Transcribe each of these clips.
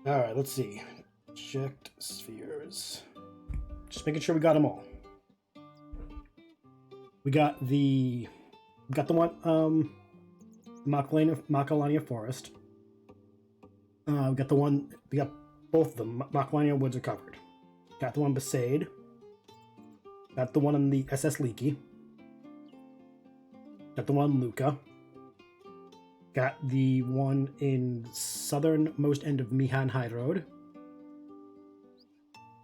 Alright, let's see. Checked spheres. Just making sure we got them all. We got the one, Macalania Forest. We got both of them. Macalania Woods are covered. Got the one Besaid. Got the one on the SS Leaky. Got the one Luca. Got the one in southernmost end of Mihan High Road.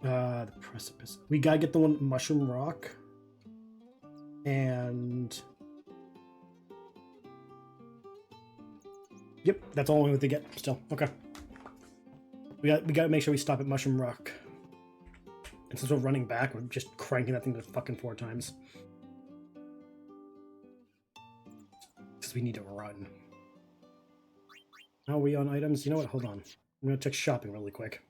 The Precipice. We gotta get the one Mushroom Rock. And yep, that's all we have to get still. Okay. We gotta make sure we stop at Mushroom Rock. And since we're running back, we're just cranking that thing to fucking 4 times. Because we need to run. How are we on items? You know what? Hold on. I'm gonna check shopping really quick.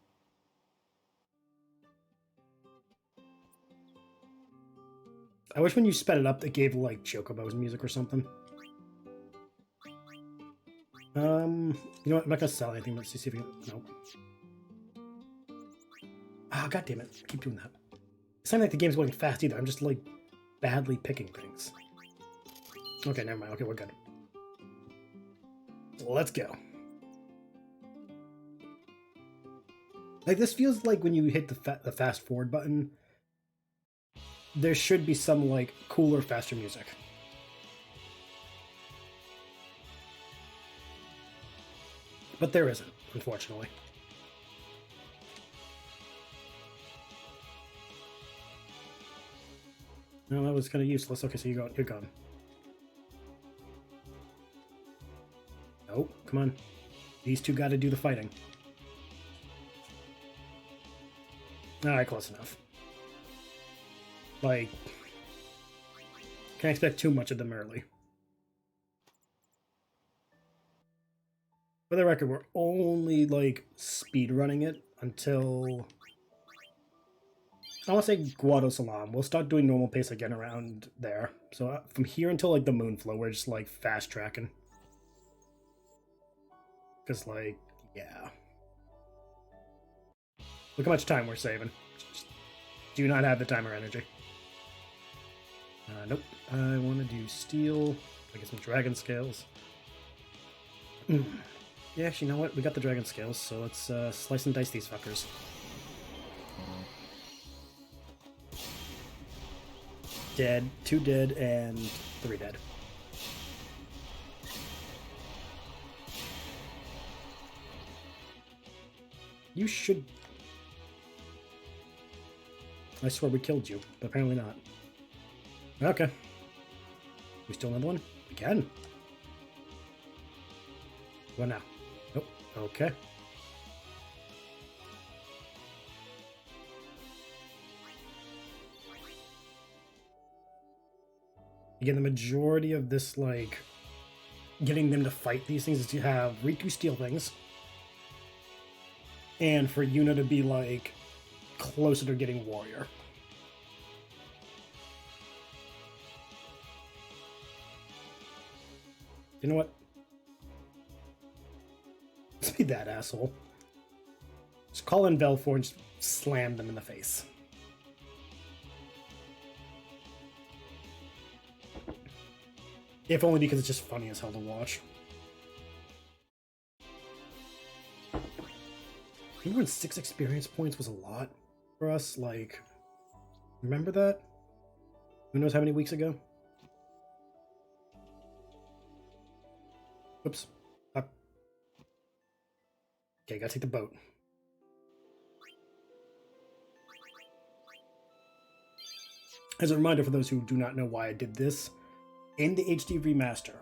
I wish when you sped it up, it gave like Chocobo's music or something. You know what? I'm not gonna sell anything. Let's see if we can. Nope. Ah, god damn it! Keep doing that. It's not like the game's going fast either. I'm just like badly picking things. Okay, never mind. Okay, we're good. Let's go. Like this feels like when you hit the fast forward button, there should be some like cooler, faster music. But there isn't, unfortunately. No, that was kind of useless. Okay, so you're gone. Nope, come on. These two got to do the fighting. Alright, close enough. Like, can't expect too much of them early. For the record, we're only, like, speed running it until... I want to say Guado Salam. We'll start doing normal pace again around there. So from here until, like, the Moonflow, we're just, like, fast-tracking. Because, like, yeah. Look how much time we're saving. Just do not have the timer energy. Nope. I want to do steel. I get some dragon scales. Yeah, actually, you know what? We got the dragon scales, so let's slice and dice these fuckers. Dead, 2 dead, and 3 dead. You should... I swear we killed you, but apparently not. Okay. We still another one? We can. What now? Nope. Okay. Again, the majority of this, like, getting them to fight these things is to have Riku steal things. And for Yuna to be, like, closer to getting warrior. You know what? Let's be that asshole. Just call in Velfor and just slam them in the face. If only because it's just funny as hell to watch. Remember when 6 experience points was a lot for us? Like, remember that? Who knows how many weeks ago? Oops. Up. Okay, gotta take the boat. As a reminder for those who do not know why I did this, in the HD remaster,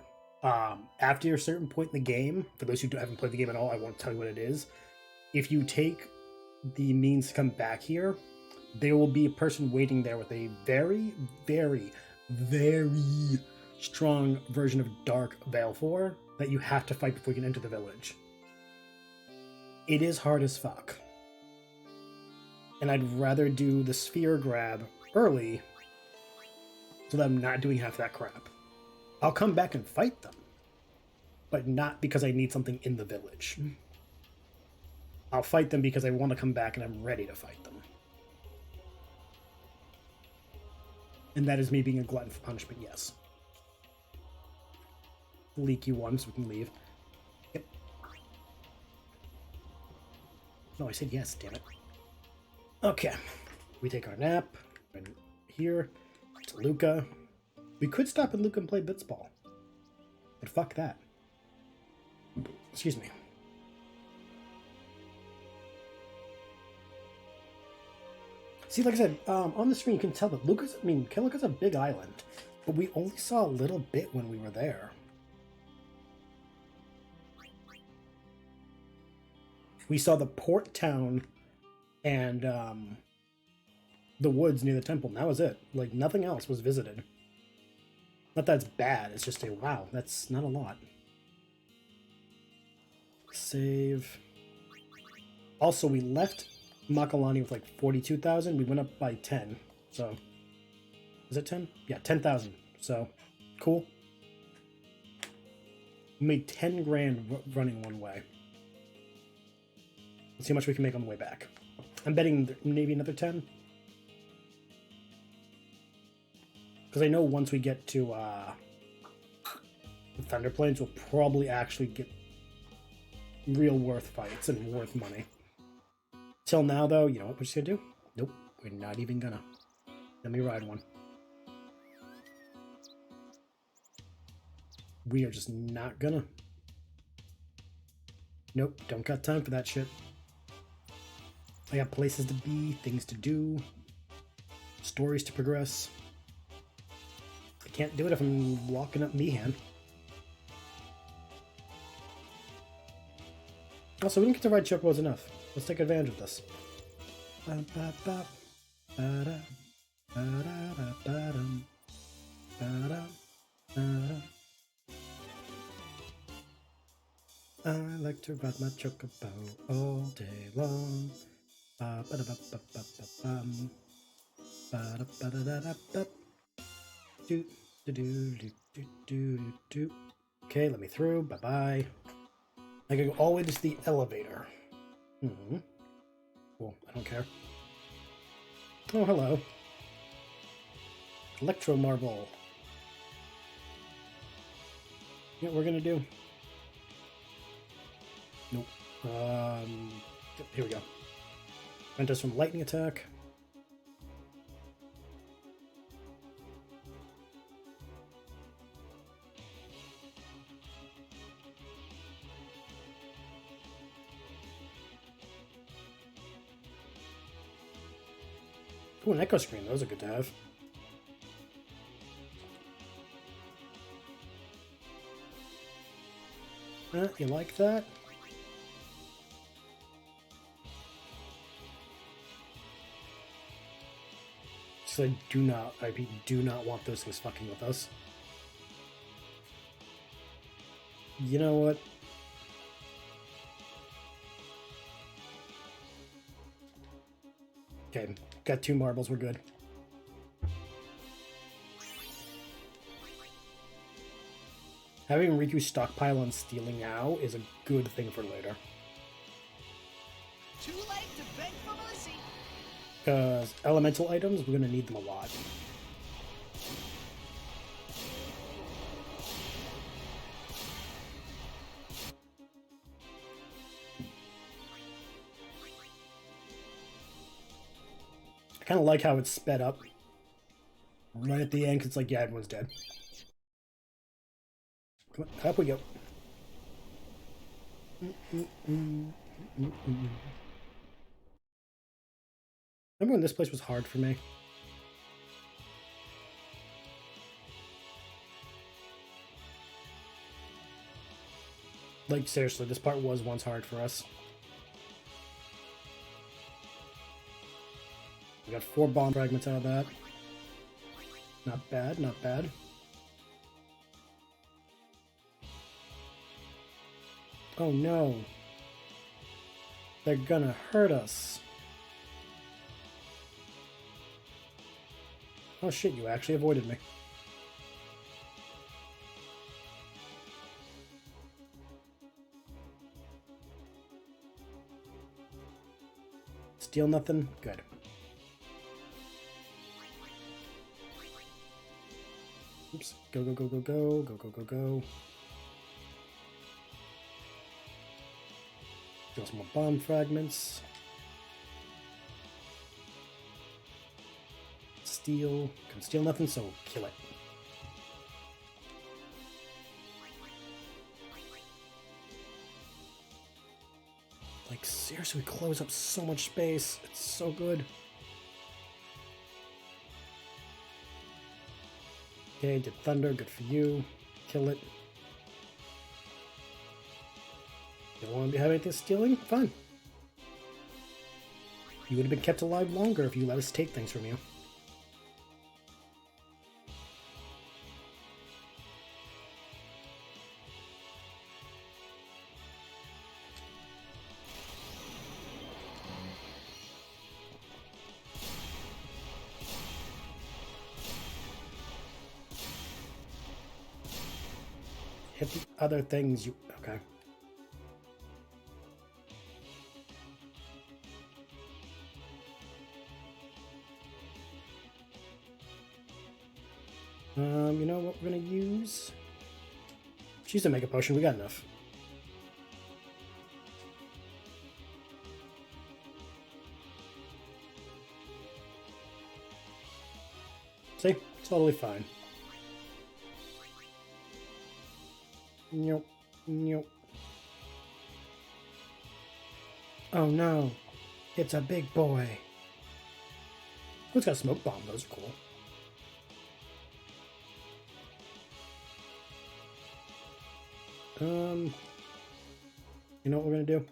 after a certain point in the game, for those who haven't played the game at all, I won't tell you what it is. If you take the means to come back here, there will be a person waiting there with a very, very, very strong version of Dark Balfour that you have to fight before you can enter the village. It is hard as fuck. And I'd rather do the sphere grab early so that I'm not doing half that crap. I'll come back and fight them, but not because I need something in the village. I'll fight them because I want to come back and I'm ready to fight them. And that is me being a glutton for punishment, yes. Leaky one so we can leave. Yep. No, I said yes, damn it. Okay. We take our nap. And here. To Luca. We could stop at Luca and play blitzball. But fuck that. Excuse me. See, like I said, on the screen you can tell that Luca's a big island, but we only saw a little bit when we were there. We saw the port town and the woods near the temple, and that was it. Like, nothing else was visited. Not that it's bad, it's just wow, that's not a lot. Save. Also, we left Macalania with like 42,000. We went up by 10. So, is it 10? Yeah, 10,000. So, cool. We made 10 grand running one way. Let's see how much we can make on the way back. I'm betting maybe another 10. Because I know once we get to the Thunder Plains, we'll probably actually get real worth fights and worth money. Till now, though, you know what we're just gonna do? Nope, we're not even gonna. Let me ride one. We are just not gonna. Nope, don't got time for that shit. I got places to be, things to do, stories to progress. I can't do it if I'm locking up Mihan. Also, we didn't get to ride Chocobos enough. Let's take advantage of this. I like to ride my Chocobo all day long. Okay, let me through. Bye-bye. I can go all the way to the elevator. Cool, I don't care. Oh, hello. Electro Marble. You know what we're gonna do? Nope. Here we go. Prevent us from lightning attack. Ooh, an echo screen. Those are good to have. You like that? So I do not want those things fucking with us. You know what? Okay, got 2 marbles, we're good. Having Riku stockpile on stealing now is a good thing for later. Too late to beg for mercy. Because elemental items, we're gonna need them a lot. I kind of like how it's sped up. Right at the end, 'cause it's like, yeah, everyone's dead. Come on, up we go. Remember when this place was hard for me? Like, seriously, this part was once hard for us. We got 4 bomb fragments out of that. Not bad, not bad. Oh no. They're gonna hurt us. Oh shit, you actually avoided me. steal nothing? Good. Oops. Go, go, go, go, go. Go, go, go, go. Steal some more bomb fragments. Steal. Can steal nothing, so kill it. Like, seriously, we close up so much space. It's so good. Okay, did thunder. Good for you. Kill it. You don't want to have anything stealing? Fine. You would have been kept alive longer if you let us take things from you. Hit the other things you... Okay. You know what we're gonna use? She's a Mega Potion, we got enough. See? Totally fine. Nope. Nope. Oh no. It's a big boy. Oh, it's got a smoke bomb. Those are cool. You know what we're gonna do?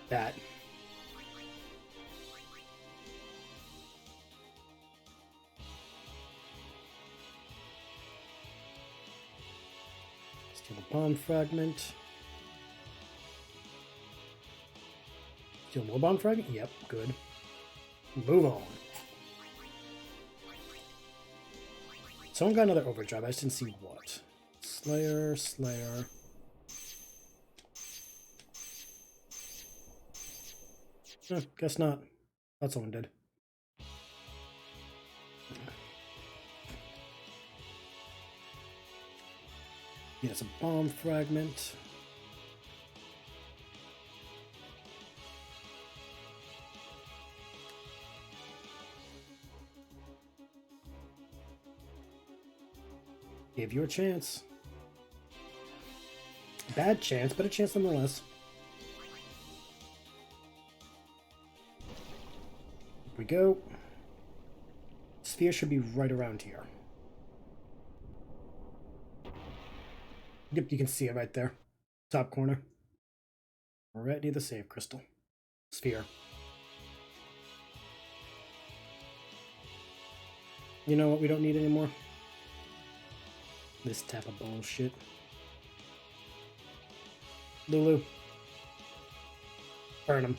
That. Steal a bomb fragment. Steal more bomb fragment? Yep, good. Move on. Someone got another overdrive. I just didn't see what. Slayer, Slayer. Guess not. Thought someone did. Yeah, it's a bomb fragment. Give you a chance. Bad chance, but a chance nonetheless. Here we go. Sphere should be right around here. Yep, you can see it right there. Top corner. Already the save crystal. Sphere. You know what we don't need anymore? This type of bullshit. Lulu. Burn him.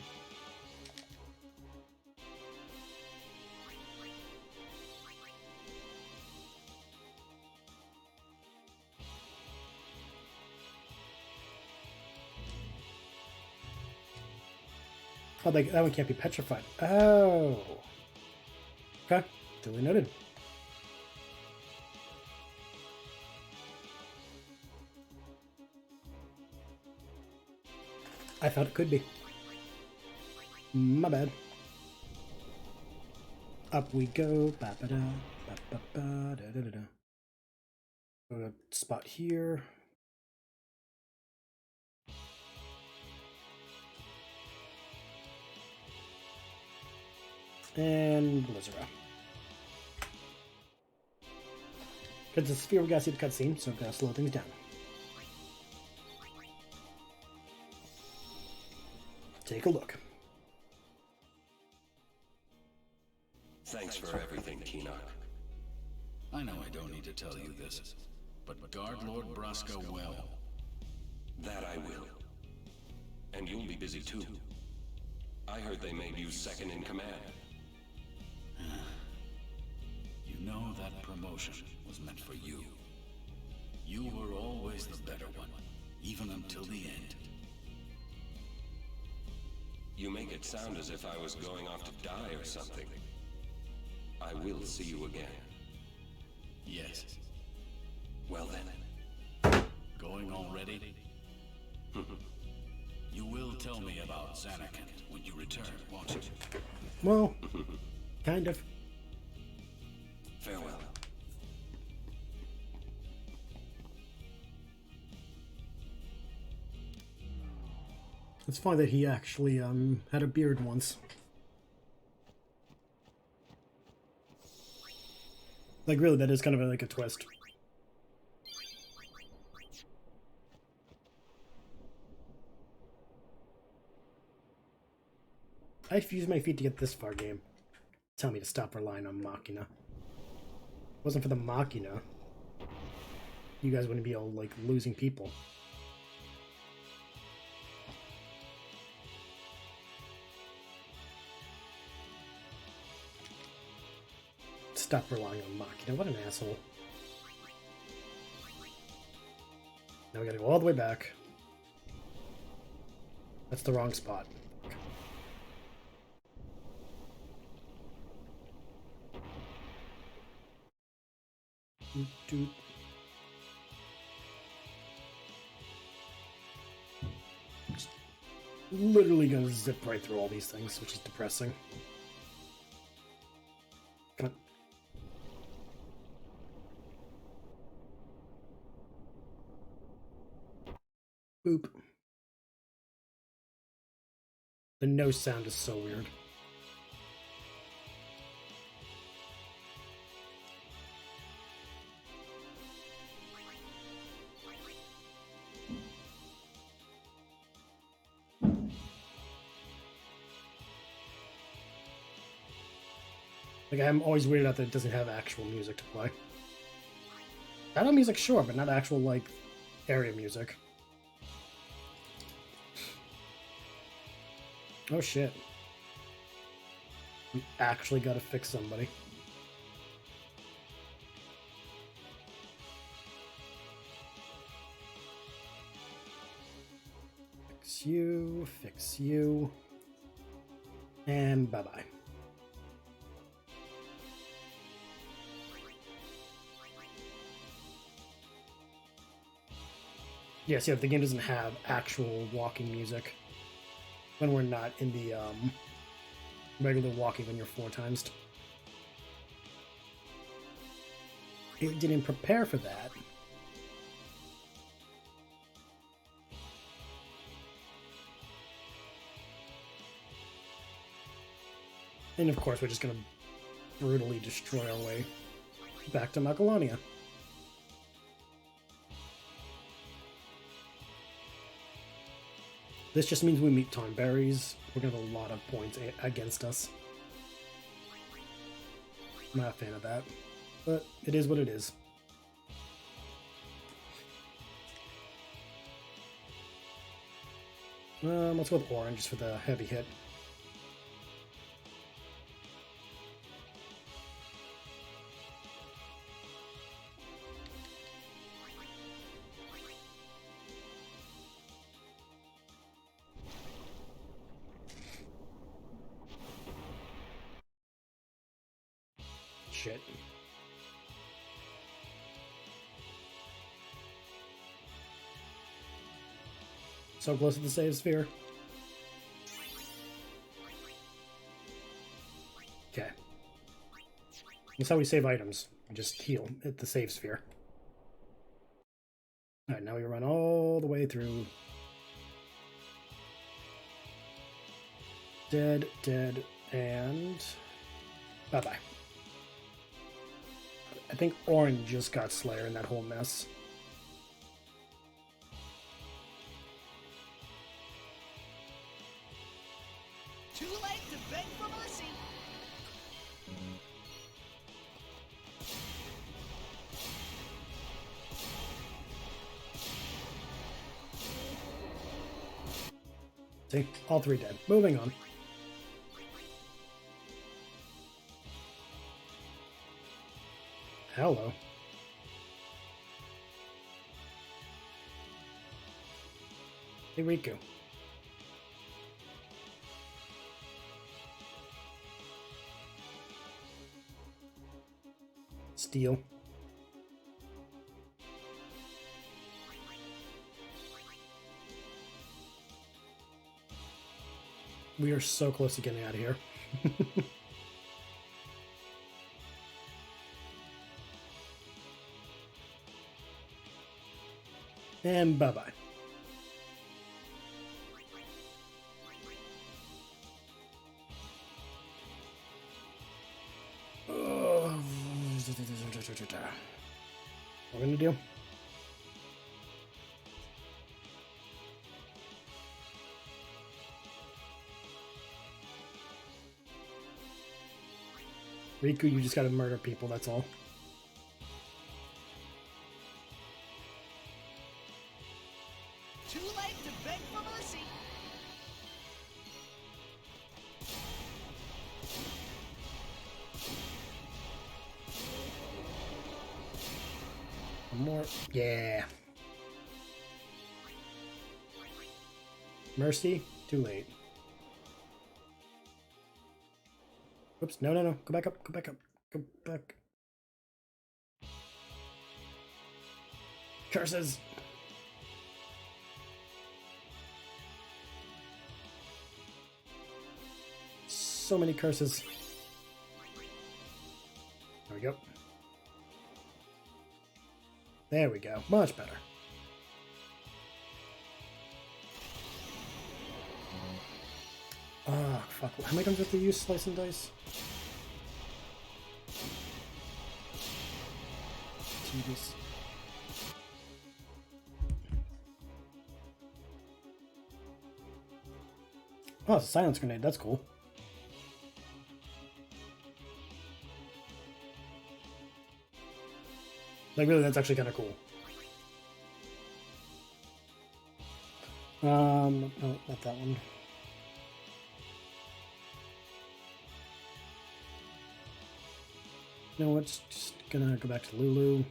Oh, that one can't be petrified. Oh. Okay. Duly noted. I thought it could be. My bad. Up we go. Ba-ba-da, ba-ba-ba, da-da-da-da. Go to spot here. And Blizzard. Because the sphere, we gotta see the cutscene, so we gotta slow things down. Take a look. Thanks for everything, Keenock. I know I don't need to tell you this, but guard Lord Braska well. That I will. And you'll be busy too. I heard they made you second in command. You know that promotion was meant for you. You were always the better one, even until the end. You make it sound as if I was going off to die or something. I will see you again. Yes. Well then. Going already? You will tell me about Xanakin when you return, won't you? Well, kind of. Farewell. It's fine that he actually had a beard once. Like, really, that is kind of like a twist. I've used my feet to get this far, game. Tell me to stop relying on Machina. If it wasn't for the Machina, you guys wouldn't be all, like, losing people. Stop relying on Machina. What an asshole. Now we gotta go all the way back. That's the wrong spot. Doot. Just literally gonna zip right through all these things, which is depressing. Come on. Boop. The no sound is so weird. Like, I'm always weirded out that it doesn't have actual music to play. Battle music, sure, but not actual, like, area music. Oh shit. We actually gotta fix somebody. Fix you, and bye-bye. Yes, yeah, the game doesn't have actual walking music when we're not in the regular walking when you're 4 times. It didn't prepare for that. And of course, we're just going to brutally destroy our way back to Macalania. This just means we meet Tonberries. We're going to have a lot of points against us. I'm not a fan of that, but it is what it is. Let's go with orange just for the heavy hit. Shit. So close to the save sphere. Okay. That's how we save items. We just heal at the save sphere. Alright, now we run all the way through. Dead, and bye-bye. I think orange just got Slayer in that whole mess. Too late to beg for mercy. See? All 3 dead. Moving on. Hello. Hey, Riku. Steal. We are so close to getting out of here. And bye-bye. What are we gonna do? Riku, you just gotta murder people, that's all. Too late to beg for mercy. One more. Yeah. Mercy, too late. Oops, no, no, no. Go back up, go back up, go back. Curses! So many curses. There we go. There we go. Much better. Oh, fuck. How many times do I have to use slice and dice? Tidus. Oh, it's a silence grenade. That's cool. Like, really, that's actually kind of cool. No, not that one. You know what's just gonna go back to Lulu.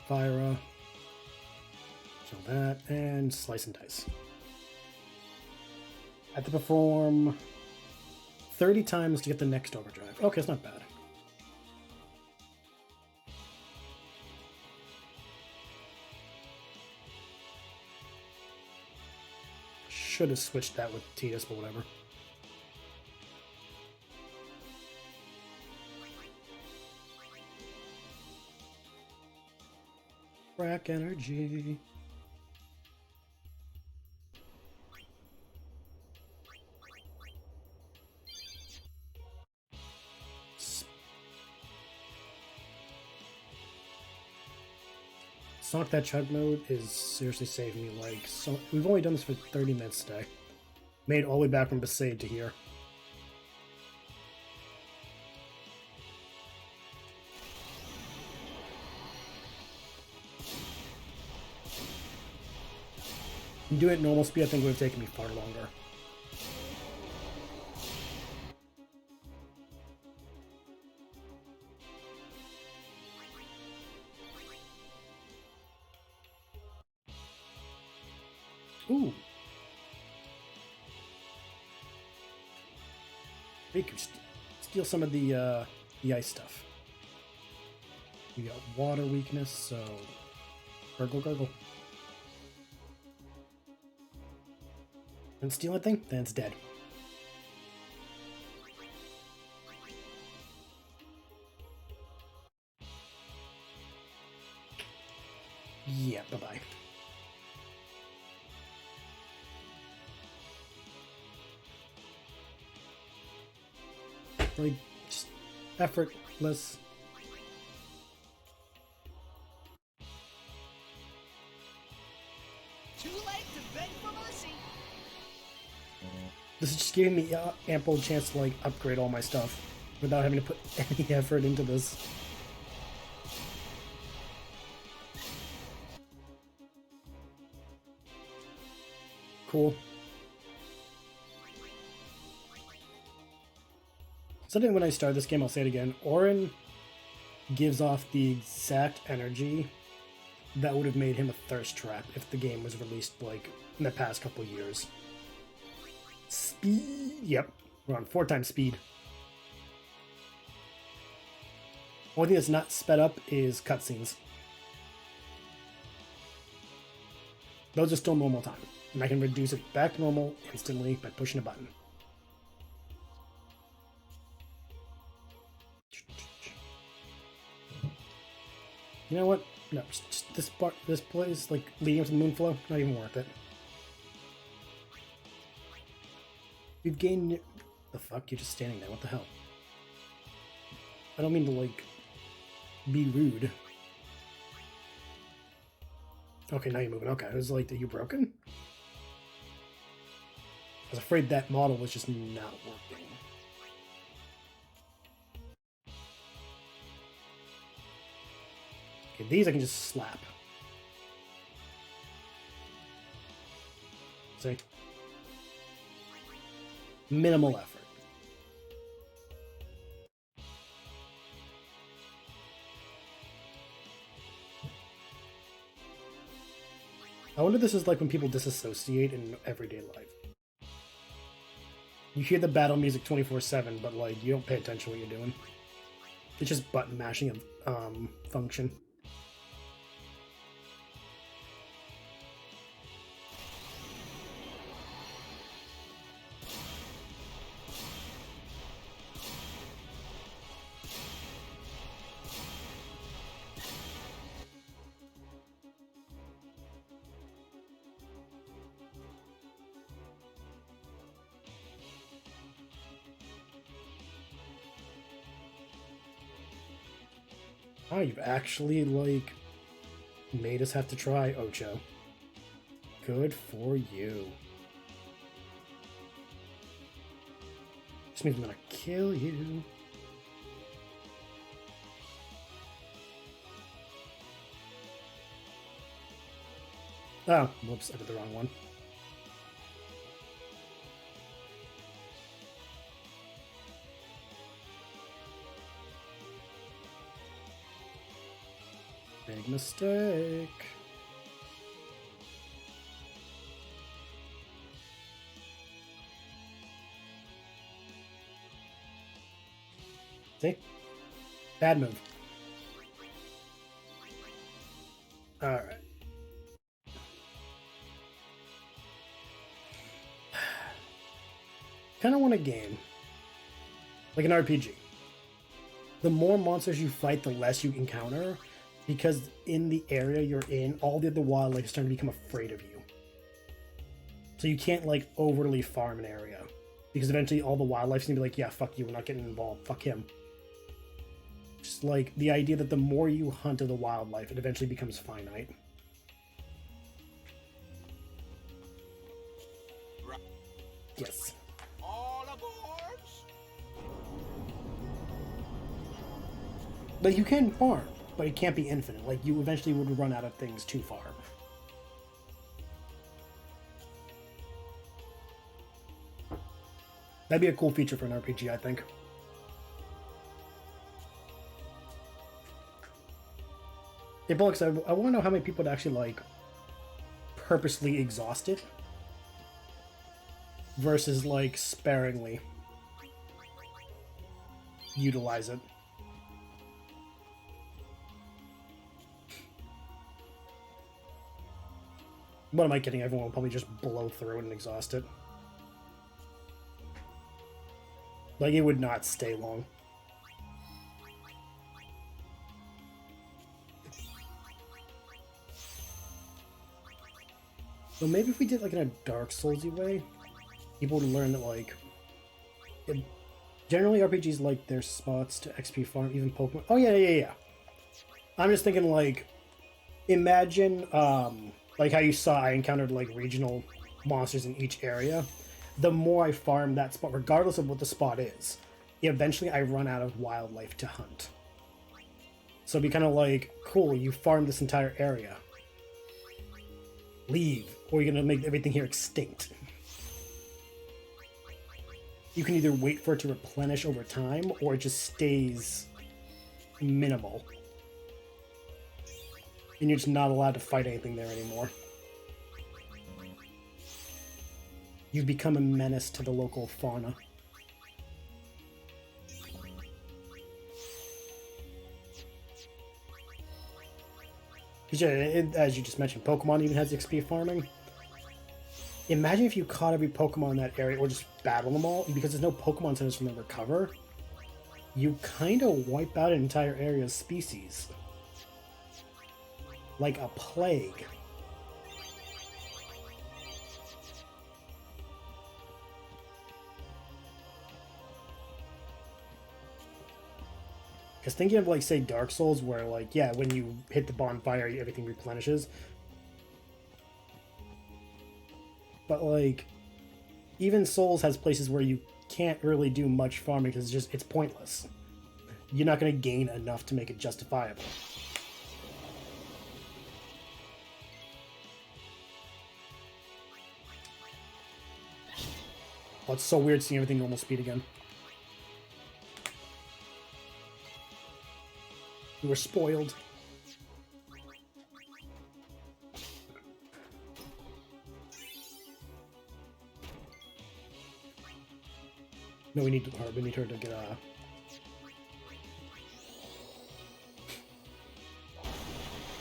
Fyra. Kill that, and slice and dice. I have to perform 30 times to get the next overdrive. Okay, it's not bad. Should have switched that with Tidus, but whatever. Crack energy. Sonic that chug mode is seriously saving me. Like, so we've only done this for 30 minutes today. Made it all the way back from Besaid to here. And doing it at normal speed, I think would have taken me far longer. Ooh. We could steal some of the ice stuff. We got water weakness, so gurgle, gurgle. And steal anything, then it's dead. Yeah, bye-bye. Like, just effortless. Too late to beg for mercy. This is just giving me ample chance to, like, upgrade all my stuff without having to put any effort into this. Cool. So then when I start this game, I'll say it again. Auron gives off the exact energy that would have made him a thirst trap if the game was released like in the past couple years. Speed. Yep, we're on 4 times speed. Only thing that's not sped up is cutscenes. Those are still normal time, and I can reduce it back to normal instantly by pushing a button. You know what? No, just this part, this place, like leading up to the Moonflow, not even worth it. You've gained. The fuck? You're just standing there. What the hell? I don't mean to like be rude. Okay, now you're moving. Okay, I was like, are you broken? I was afraid that model was just not working. Okay, these I can just slap. See? Minimal effort. I wonder if this is like when people disassociate in everyday life. You hear the battle music 24/7, but like you don't pay attention to what you're doing. It's just button mashing of function. Oh, you've actually, like, made us have to try Ocho. Good for you. This means I'm gonna kill you. Oh, whoops, I did the wrong one. Big mistake. See? Bad move. Alright. Kinda want a game. Like an RPG. The more monsters you fight, the less you encounter. Because in the area you're in, all the other wildlife is starting to become afraid of you. So you can't, like, overly farm an area. Because eventually all the wildlife's gonna be like, yeah, fuck you, we're not getting involved, fuck him. Just, like, the idea that the more you hunt of the wildlife, it eventually becomes finite. Yes. All aboard! But you can farm. But it can't be infinite. Like, you eventually would run out of things to farm. That'd be a cool feature for an RPG, I think. Hey, Bullocks, I want to know how many people would actually, like, purposely exhaust it versus, like, sparingly utilize it. What am I kidding? Everyone will probably just blow through it and exhaust it. Like, it would not stay long. So maybe if we did, like, in a Dark Soulsy way, people would learn that, like... generally, RPGs like their spots to XP farm, even Pokemon... Oh, yeah. I'm just thinking, like... Imagine, like how you saw I encountered, like, regional monsters in each area. The more I farm that spot, regardless of what the spot is, eventually I run out of wildlife to hunt. So it'd be kind of like, cool, you farmed this entire area. Leave, or you're going to make everything here extinct. You can either wait for it to replenish over time, or it just stays minimal. And you're just not allowed to fight anything there anymore. You've become a menace to the local fauna. As you just mentioned, Pokemon even has XP farming. Imagine if you caught every Pokemon in that area, or just battle them all, because there's no Pokemon centers for them to recover. You kind of wipe out an entire area's species. Like a plague. Because thinking of, like, say, Dark Souls, where, like, yeah, when you hit the bonfire, everything replenishes. But, like, even Souls has places where you can't really do much farming because it's pointless. You're not going to gain enough to make it justifiable. Oh, it's so weird seeing everything normal speed again. We were spoiled. No, we need her to get a... Oh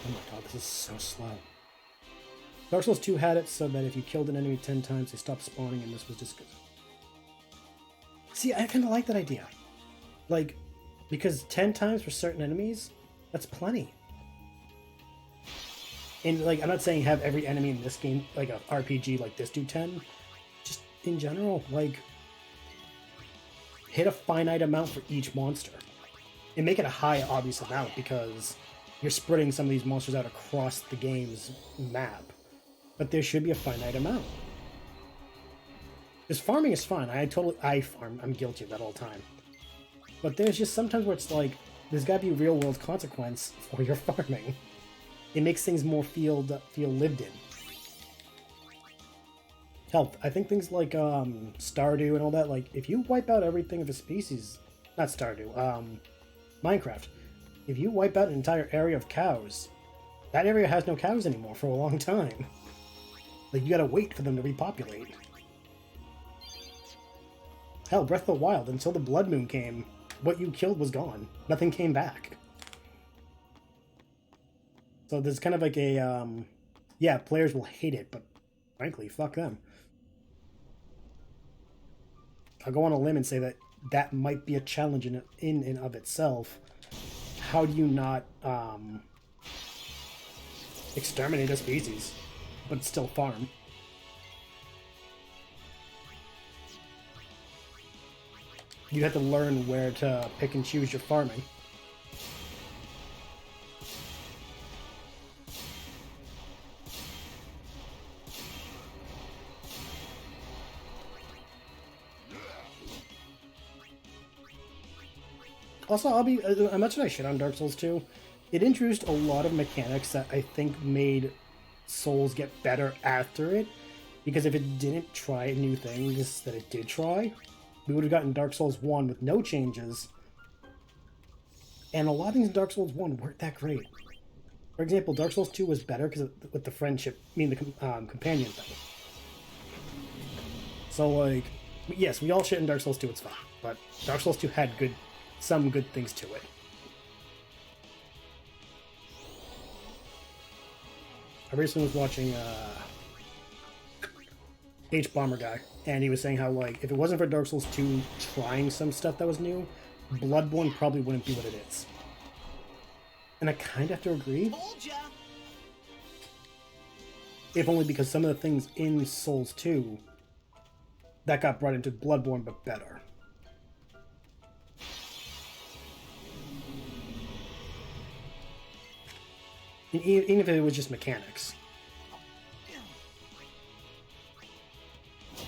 my god, this is so slow. Dark Souls 2 had it so that if you killed an enemy 10 times, they stopped spawning, and this was just good. See, I kind of like that idea. Like, because 10 times for certain enemies, that's plenty. And, like, I'm not saying have every enemy in this game, like a RPG like this, do 10. Just in general, like, hit a finite amount for each monster. And make it a high, obvious amount, because you're spreading some of these monsters out across the game's map. But there should be a finite amount. Because farming is fine. I farm. I'm guilty of that all the time. But there's just sometimes where it's like, there's gotta be a real world consequence for your farming. It makes things more feel lived in. Hell, I think things like Stardew and all that, like, if you wipe out everything of a species, not Stardew, Minecraft, if you wipe out an entire area of cows, that area has no cows anymore for a long time. Like, you gotta wait for them to repopulate. Hell, Breath of the Wild, until the Blood Moon came, what you killed was gone. Nothing came back. So there's kind of like a, yeah, players will hate it, but frankly, fuck them. I'll go on a limb and say that that might be a challenge in and of itself. How do you not exterminate a species, but still farm? You have to learn where to pick and choose your farming. Also, I mentioned I shit on Dark Souls 2. It introduced a lot of mechanics that I think made Souls get better after it. Because if it didn't try new things that it did try, we would have gotten Dark Souls 1 with no changes. And a lot of things in Dark Souls 1 weren't that great. For example, Dark Souls 2 was better because with the friendship, the companion thing. So, like, yes, we all shit in Dark Souls 2, it's fine. But Dark Souls 2 had some good things to it. I recently was watching H-Bomber guy, and he was saying how, like, if it wasn't for Dark Souls 2 trying some stuff that was new, Bloodborne probably wouldn't be what it is. And I kind of have to agree. Told ya. If only because some of the things in Souls 2 that got brought into Bloodborne, but better. And even if it was just mechanics.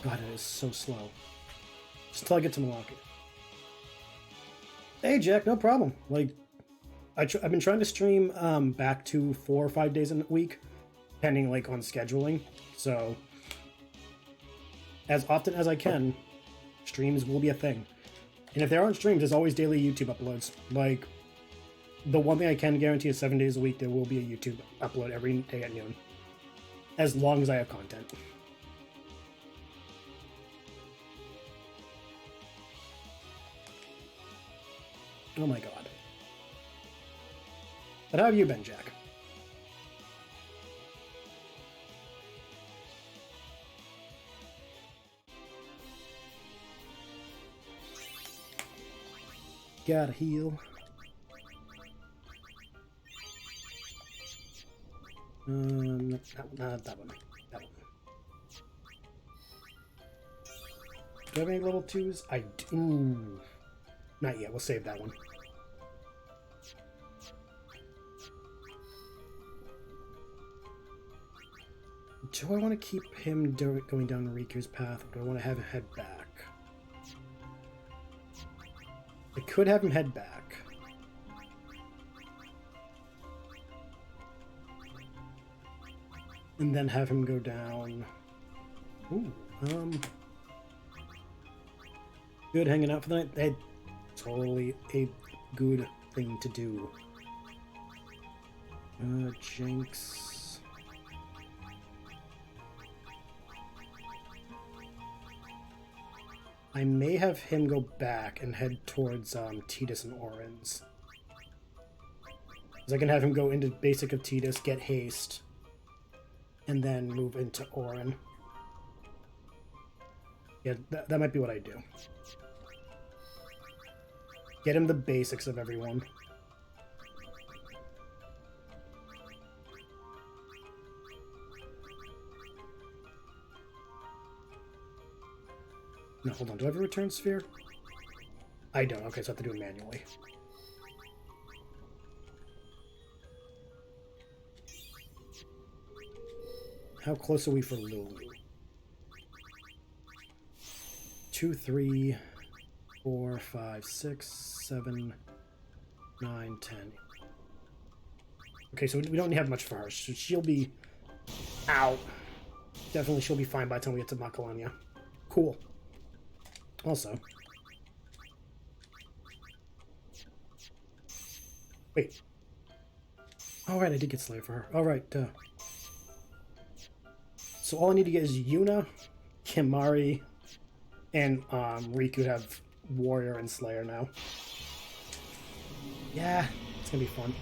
God, it is so slow. Just until I get to Milwaukee. Hey, Jack, no problem. Like, I've been trying to stream back to 4 or 5 days a week, depending, like, on scheduling. So, as often as I can, streams will be a thing. And if there aren't streams, there's always daily YouTube uploads. Like, The one thing I can guarantee is 7 days a week there will be a YouTube upload every day at noon. As long as I have content. Oh my god. But how have you been, Jack? Gotta heal. Not that one. That one. Do I have any level 2s? I do. Not yet. We'll save that one. Do I want to keep him going down Riku's path, or do I want to have him head back? I could have him head back. And then have him go down. Ooh, good hanging out for the night. That's totally a good thing to do. Jinx. I may have him go back and head towards Tidus and Orin's. Because I can have him go into basic of Tidus, get haste, and then move into Orin. Yeah, that might be what I do. Get him the basics of everyone. No, hold on. Do I have a return sphere? I don't. Okay, so I have to do it manually. How close are we for Lulu? 2, 3, 4, 5, 6, 7, 9, 10. Okay, so we don't have much for her. So she'll be out. Definitely she'll be fine by the time we get to Macalania. Cool. Also. Wait. Alright, I did get Slayer for her. Alright, so all I need to get is Yuna, Kimari, and Riku have Warrior and Slayer now. Yeah, it's gonna be fun.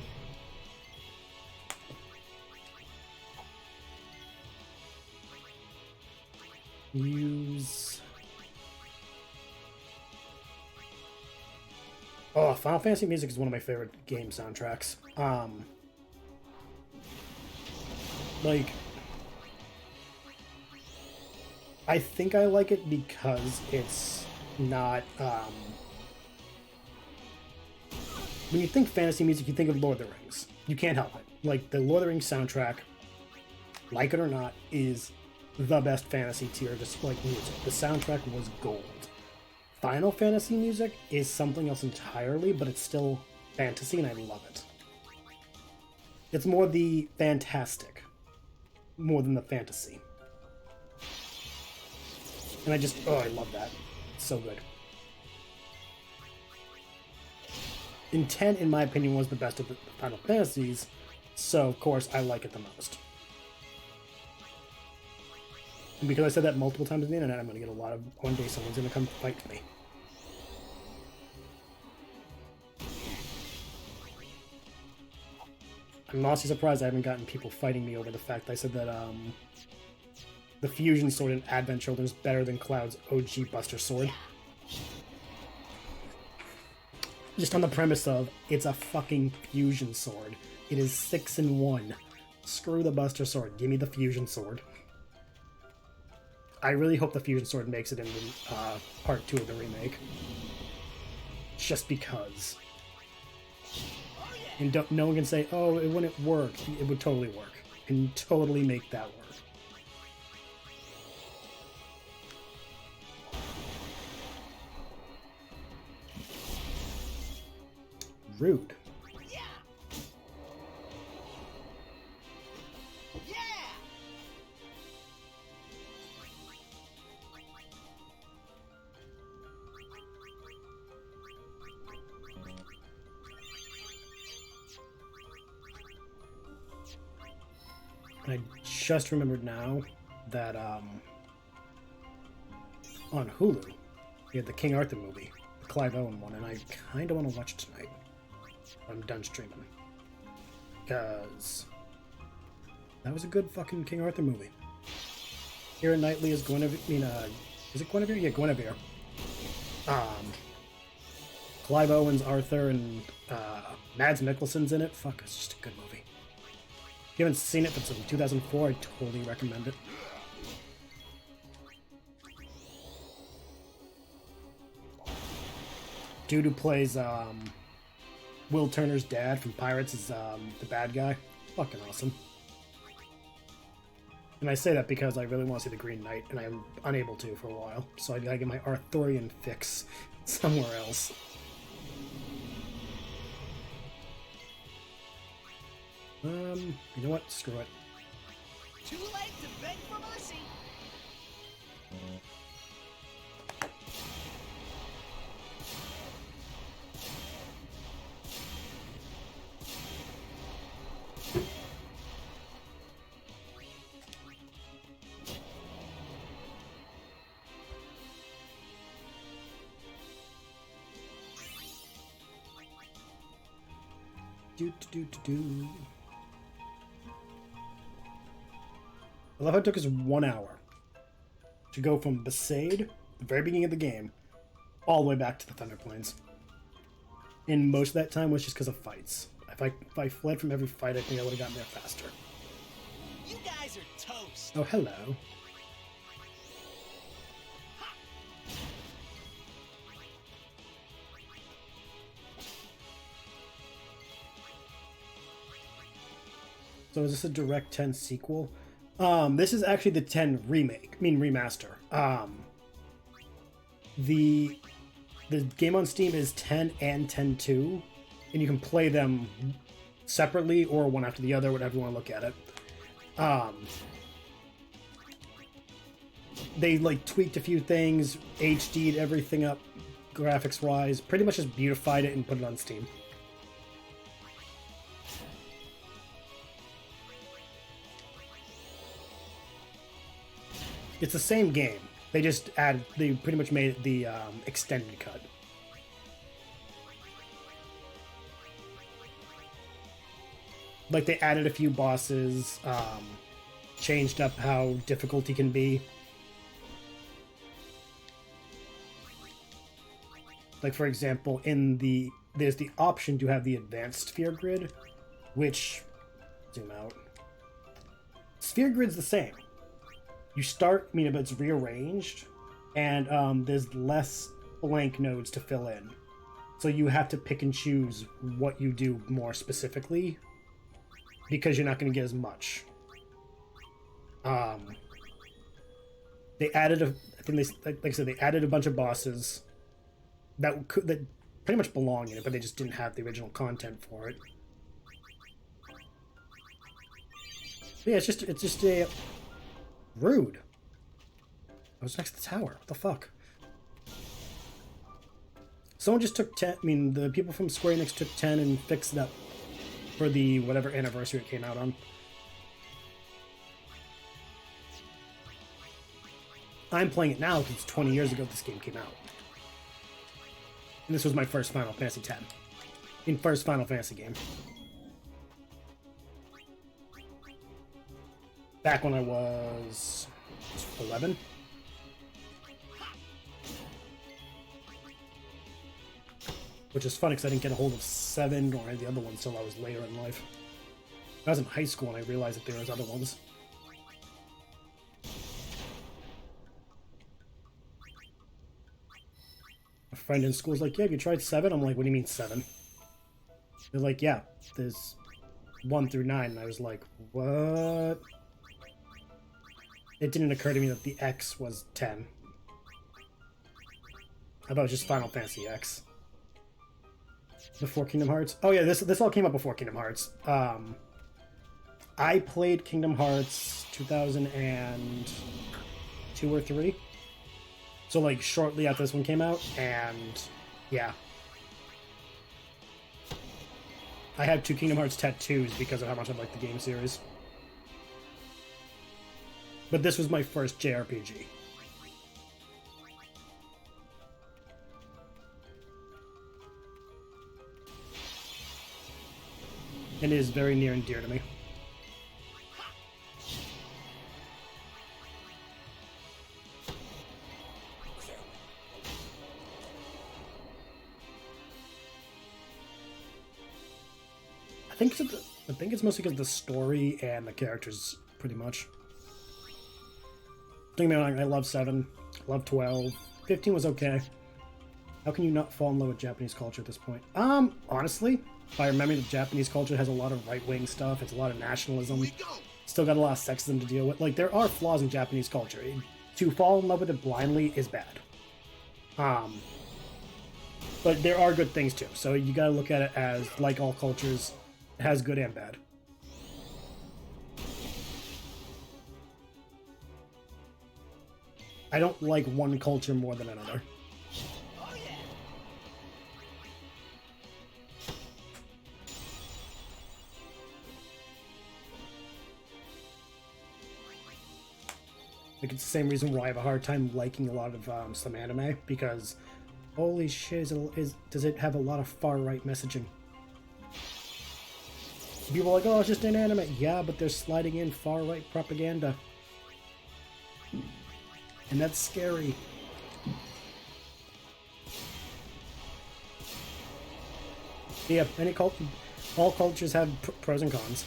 Use... Oh, Final Fantasy music is one of my favorite game soundtracks. Like... I think I like it because it's not, when you think fantasy music, you think of Lord of the Rings. You can't help it. Like, the Lord of the Rings soundtrack, like it or not, is the best fantasy tier, just like music. The soundtrack was gold. Final Fantasy music is something else entirely, but it's still fantasy, and I love it. It's more the fantastic, more than the fantasy. And I just, oh, I love that. It's so good. Intent, in my opinion, was the best of the Final Fantasies, so, of course, I like it the most. And because I said that multiple times on the internet, I'm going to get a lot of, one day someone's going to come fight me. I'm honestly surprised I haven't gotten people fighting me over the fact that I said that, the fusion sword in Advent Children is better than Cloud's OG Buster Sword. Just on the premise of, it's a fucking fusion sword. It is 6-in-1. Screw the Buster Sword. Give me the fusion sword. I really hope the fusion sword makes it in part 2 of the remake. Just because. And no one can say, oh, it wouldn't work. It would totally work. And totally make that work. Rude. Yeah. Yeah. And I just remembered now that on Hulu, we had the King Arthur movie, the Clive Owen one, and I kind of want to watch it tonight. I'm done streaming. Because that was a good fucking King Arthur movie. Keira Knightley is Guinevere. Is it Guinevere? Yeah, Guinevere. Clive Owen's Arthur and Mads Mikkelsen's in it. Fuck, it's just a good movie. If you haven't seen it, but it's in 2004, I totally recommend it. Dude who plays Will Turner's dad from Pirates is the bad guy. Fucking awesome. And I say that because I really want to see the Green Knight, and I'm unable to for a while. So I gotta get my Arthurian fix somewhere else. You know what? Screw it. Too late to beg for mercy. Do. I love how it took us 1 hour to go from Besaid, the very beginning of the game, all the way back to the Thunder Plains. And most of that time was just because of fights. If I fled from every fight, I think I would have gotten there faster. You guys are toast. Oh, hello. So is this a Direct 10 sequel? This is actually the 10 remake. I mean remaster. The game on Steam is 10 and 10.2, and you can play them separately or one after the other, whatever you want to look at it. They like tweaked a few things, HD'd everything up graphics wise, pretty much just beautified it and put it on Steam. It's the same game. They pretty much made it the extended cut. Like they added a few bosses, changed up how difficulty can be. Like for example, there's the option to have the advanced sphere grid, which zoom out. Sphere grid's the same. You start, but it's rearranged, and there's less blank nodes to fill in. So you have to pick and choose what you do more specifically, because you're not going to get as much. They added like I said, they added a bunch of bosses that pretty much belong in it, but they just didn't have the original content for it. But yeah, it's just a rude. I was next to the tower. What the fuck? Someone just took 10. The people from Square Enix took 10 and fixed it up for the whatever anniversary it came out on. I'm playing it now because it's 20 years ago this game came out. And this was my first Final Fantasy X. First Final Fantasy game. Back when I was 11. Which is funny because I didn't get a hold of 7 or any of the other ones until I was later in life. I was in high school and I realized that there was other ones. A friend in school was like, yeah, have you tried 7? I'm like, what do you mean 7? They're like, yeah, there's 1 through 9. And I was like, what? It didn't occur to me that the X was 10. I thought it was just Final Fantasy X. Before Kingdom Hearts? Oh yeah, this all came up before Kingdom Hearts. I played Kingdom Hearts 2002 or 3. So like shortly after this one came out, and yeah. I had 2 Kingdom Hearts tattoos because of how much I liked the game series. But this was my first JRPG. And it is very near and dear to me. I think it's mostly because the story and the characters, pretty much. Don't get me wrong, I love 7, love 12, 15 was okay. How can you not fall in love with Japanese culture at this point? Honestly, if I remember, the Japanese culture has a lot of right-wing stuff. It's a lot of nationalism. Still got a lot of sexism to deal with. Like, there are flaws in Japanese culture. To fall in love with it blindly is bad. But there are good things too. So you gotta look at it as, like all cultures, it has good and bad. I don't like one culture more than another. Oh yeah. Like, it's the same reason why I have a hard time liking a lot of some anime, because holy shit, does it have a lot of far-right messaging. People are like, oh, it's just an anime. Yeah, but they're sliding in far-right propaganda. And that's scary. Yeah, all cultures have pros and cons.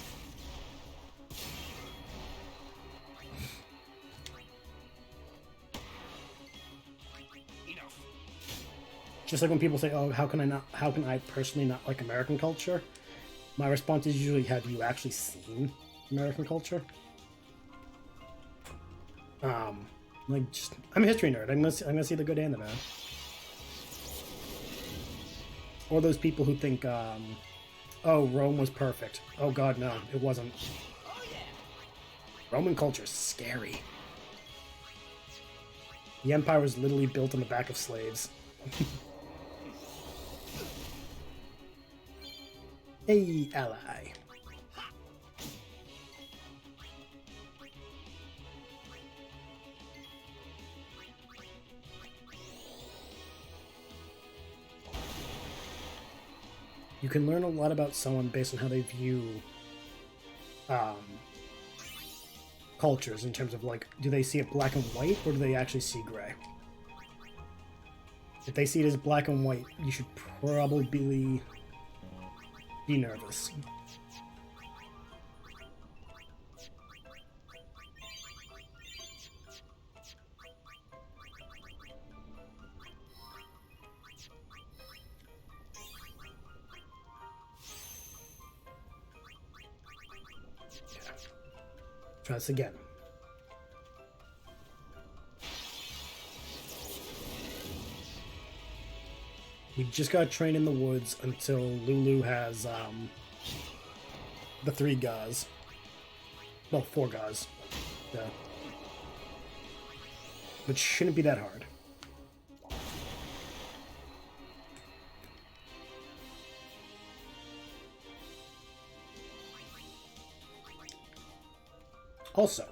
Enough. Just like when people say, oh, how can I personally not like American culture? My response is usually, have you actually seen American culture? I'm a history nerd. I'm gonna see the good and the bad. Or those people who think, oh, Rome was perfect. Oh god, no, it wasn't. Oh yeah. Roman culture is scary. The empire was literally built on the back of slaves. Hey, ally. You can learn a lot about someone based on how they view cultures, in terms of, like, do they see it black and white, or do they actually see gray? If they see it as black and white, you should probably be nervous. Try this again. We just got trained in the woods until Lulu has the 3 Gaz. Well, 4 Gaz. Yeah. Which shouldn't be that hard. Also,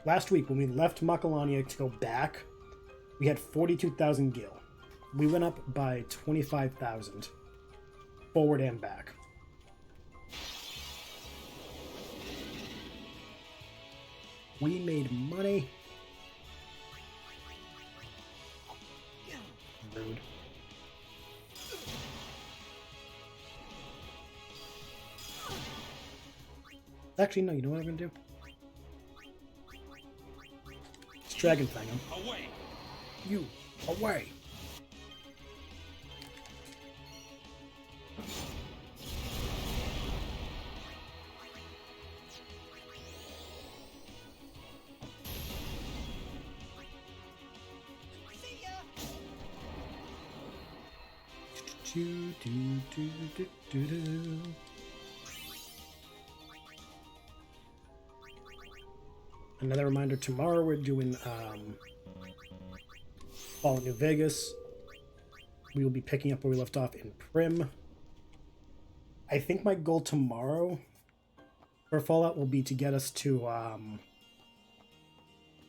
last week when we left Macalania to go back, we had 42,000 gil. We went up by 25,000, forward and back. We made money. Rude. Actually, no, you know what I'm gonna do? It's Dragon Fang him. Away! You, away! See ya. Do, do, do, do, do, do. Another reminder, tomorrow we're doing Fallout New Vegas. We will be picking up where we left off in Prim. I think my goal tomorrow for Fallout will be to get us to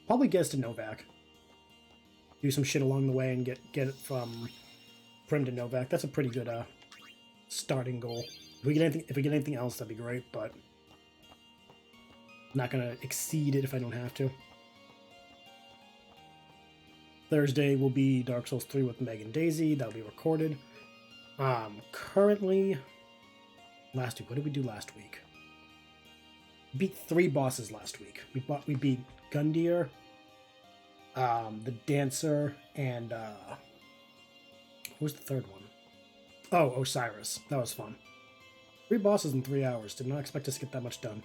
Probably get us to Novak. Do some shit along the way and get it from Prim to Novak. That's a pretty good starting goal. If we get anything else, that'd be great, but I'm not gonna exceed it if I don't have to. Thursday will be Dark Souls 3 with Meg and Daisy. That'll be recorded. Currently, last week, what did we do last week? We beat 3 bosses last week. We beat Gundyr, the Dancer, and what was the third one? Oh, Osiris. That was fun. 3 bosses in 3 hours. Did not expect us to get that much done.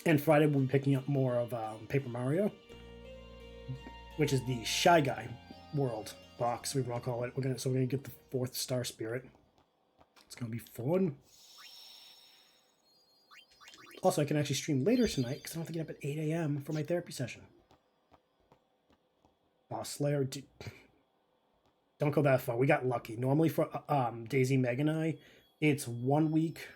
And Friday we'll be picking up more of Paper Mario, which is the Shy Guy world box, we will call it. We're gonna get the 4th star spirit. It's gonna be fun. Also, I can actually stream later tonight because I don't have to get up at 8 a.m. for my therapy session. Boss Slayer, don't go that far. We got lucky. Normally for Daisy, Meg, and I, it's 1 week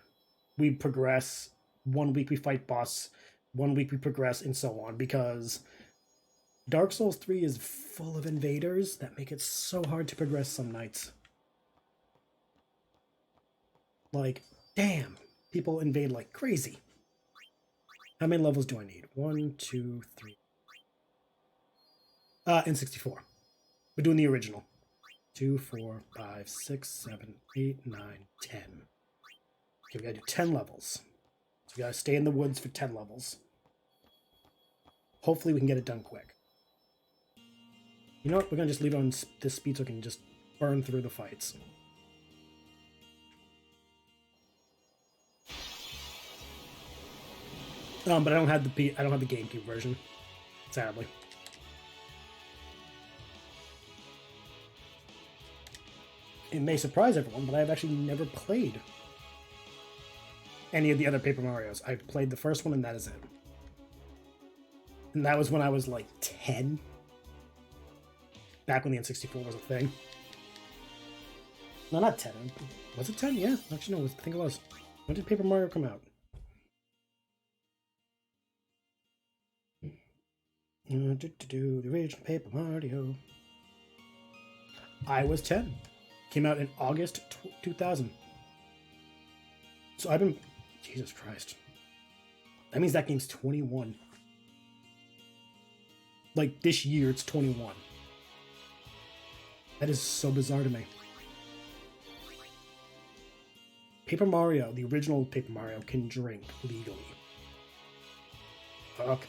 we progress, 1 week we fight boss, 1 week we progress, and so on, because Dark Souls 3 is full of invaders that make it so hard to progress some nights. Like, damn, people invade like crazy. How many levels do I need? 1, 2, 3. N64. We're doing the original. 2, 4, 5, 6, 7, 8, 9, 10. Okay, we gotta do 10 levels. So we gotta stay in the woods for 10 levels. Hopefully we can get it done quick. You know what? We're gonna just leave it on this speed so we can just burn through the fights. But I don't have the GameCube version, sadly. It may surprise everyone, but I've actually never played any of the other Paper Marios. I've played the first one, and that is it. And that was when I was like 10. Back when the N64 was a thing. No, not 10. Was it 10? Yeah. Actually, no, I think it was. When did Paper Mario come out? The original Paper Mario. I was 10. Came out in August 2000. So I've been... Jesus Christ. That means that game's 21. Like, this year it's 21. That is so bizarre to me. Paper Mario, the original Paper Mario, can drink legally. Fuck.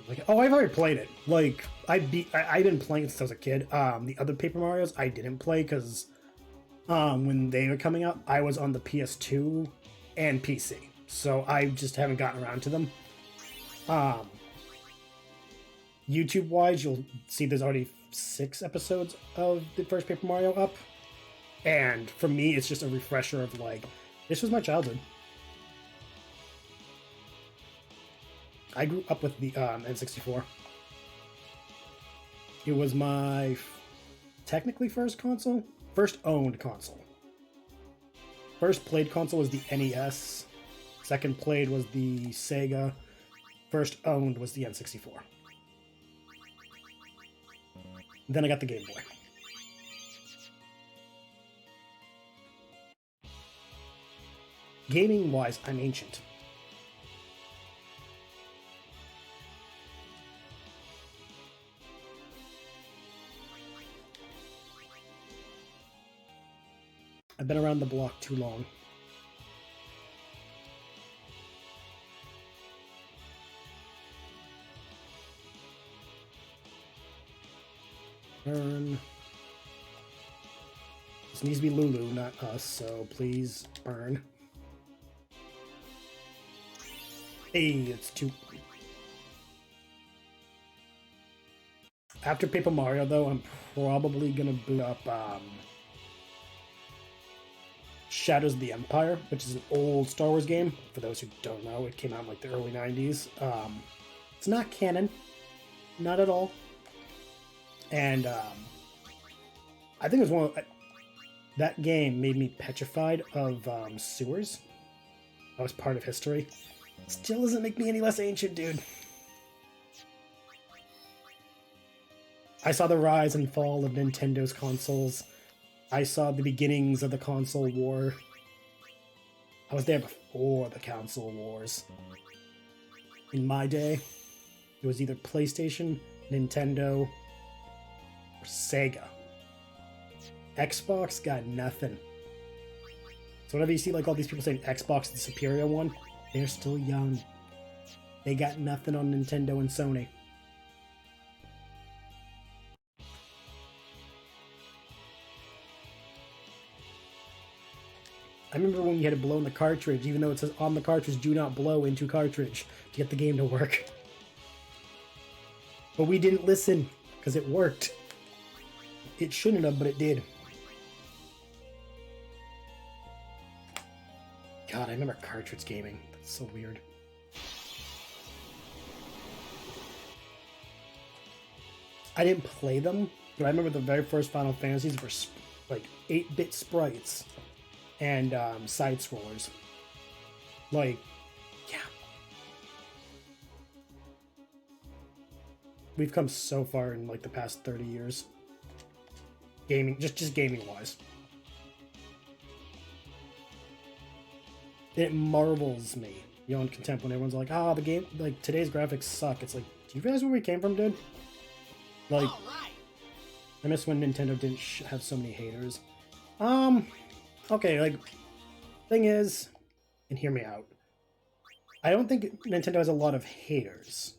Like, oh, I've already played it. Like, I've been playing it since I was a kid. The other Paper Marios I didn't play because when they were coming out, I was on the PS2 and PC, so I just haven't gotten around to them. YouTube wise, you'll see there's already 6 episodes of the first Paper Mario up, and for me it's just a refresher of like, this was my childhood. I grew up with the N64. It was my technically first owned console. First played console was the NES. Second played was the Sega. First owned was the N64. Then I got the Game Boy. Gaming-wise, I'm ancient. I've been around the block too long. Burn. This needs to be Lulu, not us, so please burn. Hey, it's 2. After Paper Mario, though, I'm probably gonna boot up Shadows of the Empire, which is an old Star Wars game. For those who don't know, it came out in like the early 90s. It's not canon, not at all. And I think it was That game made me petrified of sewers. That was part of history. Still doesn't make me any less ancient, dude. I saw the rise and fall of Nintendo's consoles. I saw the beginnings of the console war. I was there before the console wars. In my day, it was either PlayStation, Nintendo, or Sega. Xbox got nothing. So whenever you see like all these people saying Xbox is the superior one, they're still young. They got nothing on Nintendo and Sony. I remember when you had to blow in the cartridge, even though it says on the cartridge, do not blow into cartridge to get the game to work. But we didn't listen, because it worked. It shouldn't have, but it did. God, I remember cartridge gaming. That's so weird. I didn't play them, but I remember the very first Final Fantasies were like 8-bit sprites and side scrollers. Like, yeah. We've come so far in like the past 30 years. Gaming, just gaming wise. It marvels me, you know, in contempt when everyone's like, ah, the game, like, today's graphics suck. It's like, do you realize where we came from, dude? Like, I miss when Nintendo didn't have so many haters. Okay, like, thing is, and hear me out, I don't think Nintendo has a lot of haters.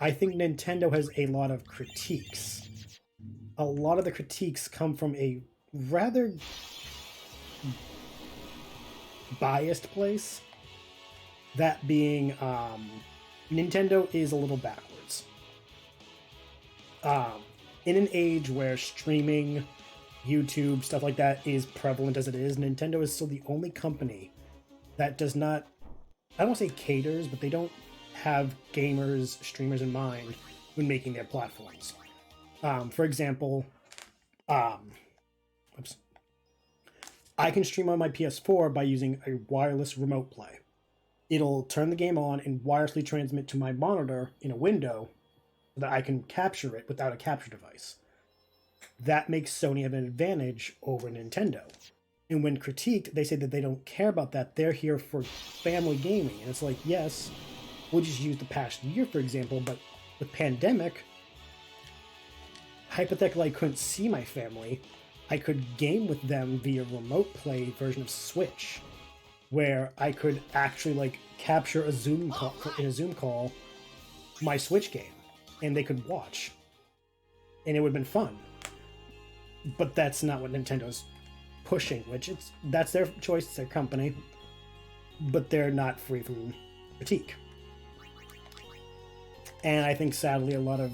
I think Nintendo has a lot of critiques. A lot of the critiques come from a rather biased place. That being, Nintendo is a little backwards. In an age where streaming, YouTube, stuff like that is prevalent as it is, Nintendo is still the only company that does not, I don't want to say caters, but they don't have gamers, streamers in mind when making their platforms. For example, oops. I can stream on my PS4 by using a wireless remote play. It'll turn the game on and wirelessly transmit to my monitor in a window so that I can capture it without a capture device. That makes Sony have an advantage over Nintendo. And when critiqued, they say that they don't care about that. They're here for family gaming. And it's like, yes, we'll just use the past year, for example, but with pandemic, hypothetically, I couldn't see my family. I could game with them via remote play version of Switch, where I could actually like capture a Zoom call in a Zoom call, my Switch game, and they could watch, and it would have been fun. But that's not what Nintendo's pushing, which that's their choice, it's their company, but they're not free from critique. And I think sadly a lot of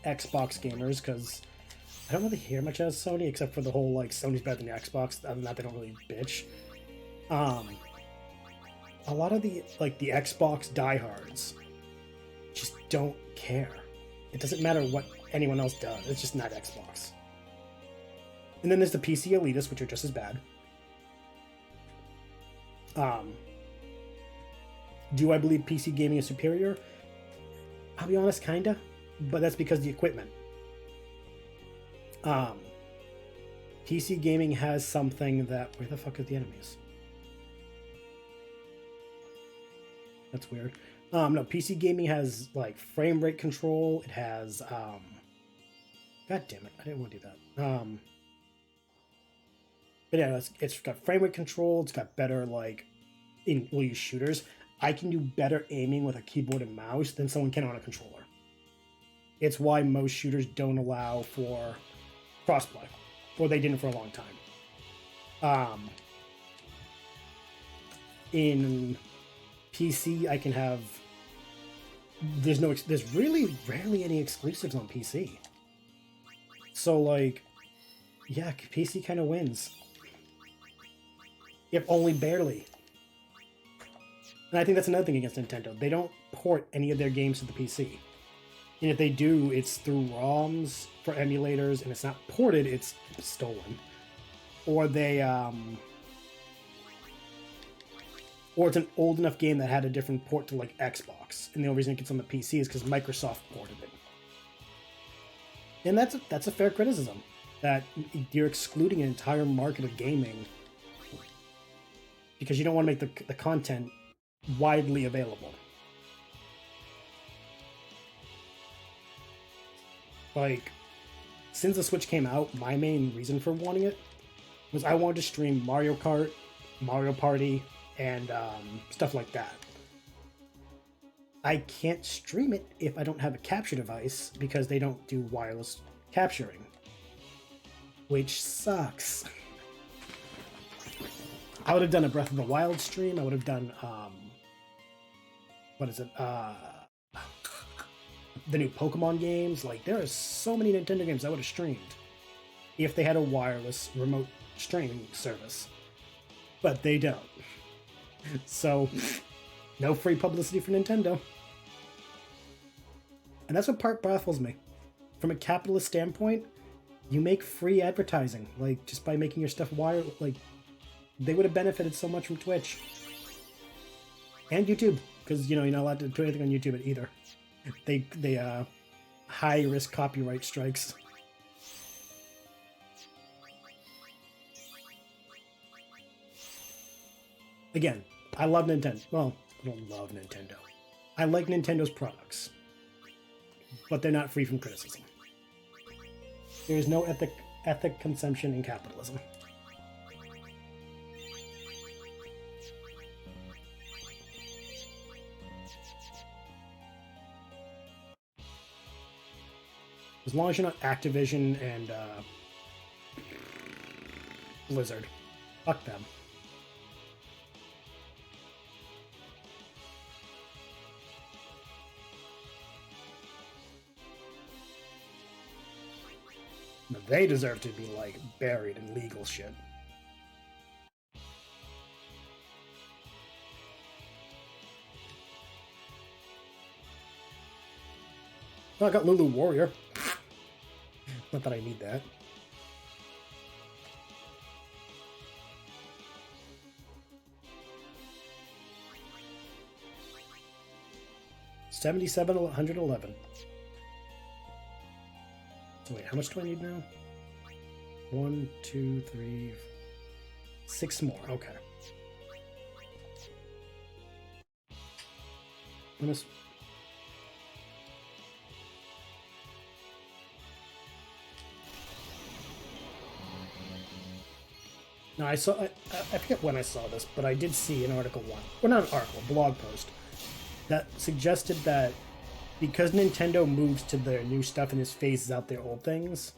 Xbox gamers, because I don't really hear much as Sony, except for the whole like Sony's better than the Xbox. Other than that, they don't really bitch. A lot of the Xbox diehards just don't care. It doesn't matter what anyone else does. It's just not Xbox. And then there's the PC elitists, which are just as bad. Do I believe PC gaming is superior? I'll be honest, kinda. But that's because of the equipment. PC gaming has something that... Where the fuck are the enemies? That's weird. No, PC gaming has, like, frame rate control. It has, God damn it, I didn't want to do that. But yeah, it's got frame rate control. It's got better, like, we'll use shooters. I can do better aiming with a keyboard and mouse than someone can on a controller. It's why most shooters don't allow for crossplay, or they didn't for a long time. In PC, I can have... There's really rarely any exclusives on PC. So, like, yeah, PC kind of wins. If only barely. And I think that's another thing against Nintendo. They don't port any of their games to the PC. And if they do, it's through ROMs for emulators, and it's not ported, it's stolen. or or it's an old enough game that had a different port to like Xbox, and the only reason it gets on the PC is because Microsoft ported it. And that's a fair criticism, that you're excluding an entire market of gaming because you don't want to make the content widely available. Like, since the Switch came out, my main reason for wanting it was I wanted to stream Mario Kart, Mario Party, and stuff like that. I can't stream it if I don't have a capture device because they don't do wireless capturing, which sucks. I would have done a Breath of the Wild stream. I would have done what is it? The new Pokemon games. Like, there are so many Nintendo games I would have streamed if they had a wireless remote streaming service, but they don't. So, no free publicity for Nintendo. And that's what part baffles me. From a capitalist standpoint, you make free advertising, like, just by making your stuff wire. Like, they would have benefited so much from Twitch and YouTube, because you're not allowed to do anything on YouTube either. They high risk copyright strikes. Again, I love Nintendo. Well, I don't love Nintendo. I like Nintendo's products, but they're not free from criticism. There is no ethic consumption in capitalism. As long as you're not Activision and Blizzard. Fuck them. They deserve to be, like, buried in legal shit. Oh, I got Lulu Warrior. Not that I need that. $7,711. So wait, how much do I need now? 1, 2, 3, 6 more. Okay. Now I forget when I saw this, but I did see an article not an article, a blog post that suggested that because Nintendo moves to their new stuff and just phases out their old things,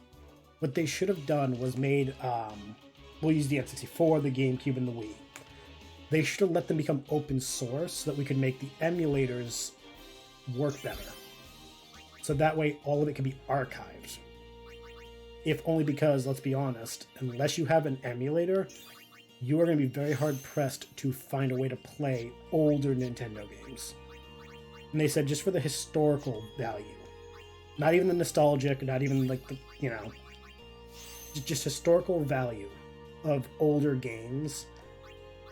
what they should have done was made, we'll use the N64, the GameCube, and the Wii. They should have let them become open source so that we could make the emulators work better. So that way all of it can be archived. If only because, let's be honest, unless you have an emulator, you are going to be very hard-pressed to find a way to play older Nintendo games. And they said just for the historical value. Not even the nostalgic, not even like the, just historical value of older games.